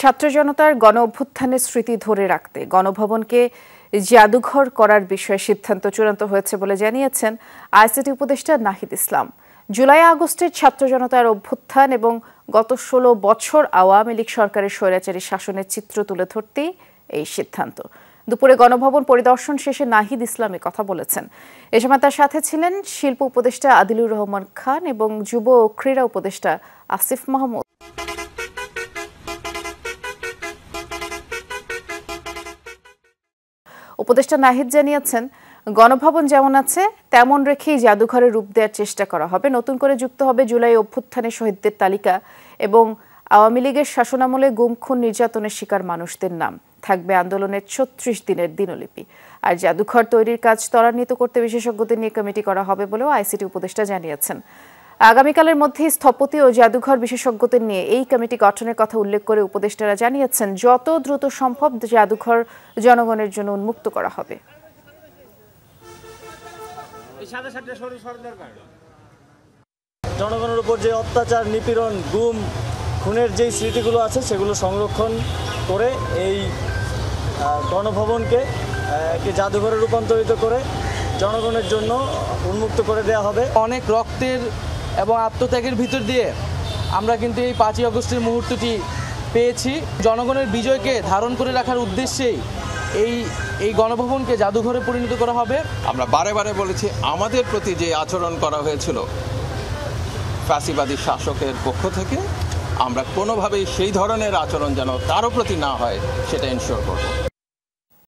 ছাত্র জনতার গণ অভ্যুত্থানের স্মৃতি ধরে রাখতে গণভবনকে জাদুঘর করার বিষয়ে সিদ্ধান্ত চূড়ান্ত হয়েছে বলে জানিয়েছেন আইসিটি উপদেষ্টা নাহিদ ইসলাম। জুলাই আগস্টের ছাত্র জনতার অভ্যুত্থান এবং গত ১৬ বছর আওয়ামী লীগ সরকারের স্বৈরাচারী শাসনের চিত্র তুলে ধরতেই এই সিদ্ধান্ত। দুপুরে গণভবন পরিদর্শন শেষে নাহিদ ইসলাম কথা বলেছেন। এ সময় তার সাথে ছিলেন শিল্প উপদেষ্টা আদিলুর রহমান খান এবং যুব ও ক্রীড়া উপদেষ্টা আসিফ মাহমুদ। উপদেষ্টা নাহিদ জানিয়েছেন, গণভবন যেমন আছে তেমন রেখেই জাদুঘরের রূপ দেওয়ার চেষ্টা করা হবে। নতুন করে যুক্ত হবে জুলাই অভ্যুত্থানের শহীদদের তালিকা এবং আওয়ামী লীগের শাসনামলে গুম খুন নির্যাতনের শিকার মানুষদের নাম। থাকবে আন্দোলনের ৩৬ দিনের দিনলিপি। আর জাদুঘর তৈরির কাজ ত্বরান্বিত করতে বিশেষজ্ঞদের নিয়ে কমিটি করা হবে বলেও আইসিটি উপদেষ্টা জানিয়েছেন। আগামীকালের মধ্যে স্থপতি ও জাদুঘর বিশেষজ্ঞদের নিয়ে এই কমিটি গঠনের কথা উল্লেখ করে উপদেষ্টারা জানিয়েছেন, যত দ্রুত সম্ভব জাদুঘর জনগণের জন্য উন্মুক্ত করা হবে। জনগণের উপর যে অত্যাচার, নিপীড়ন, গুম খুনের যেই স্মৃতিগুলো আছে সেগুলো সংরক্ষণ করে এই গণভবনকে একটি জাদুঘরে রূপান্তরিত করে জনগণের জন্য উন্মুক্ত করে দেওয়া হবে। অনেক রক্তের এবং আত্মত্যাগের ভিতর দিয়ে আমরা কিন্তু এই ৫ই আগস্টের মুহূর্তটি পেয়েছি। জনগণের বিজয়কে ধারণ করে রাখার উদ্দেশ্যেই এই গণভবনকে জাদুঘরে পরিণত করা হবে। আমরা বারে বারে বলেছি, আমাদের প্রতি যে আচরণ করা হয়েছিল ফ্যাসিবাদী শাসকের পক্ষ থেকে, আমরা কোনোভাবেই সেই ধরনের আচরণ যেন কারো প্রতি না হয় সেটা এনশিওর করব।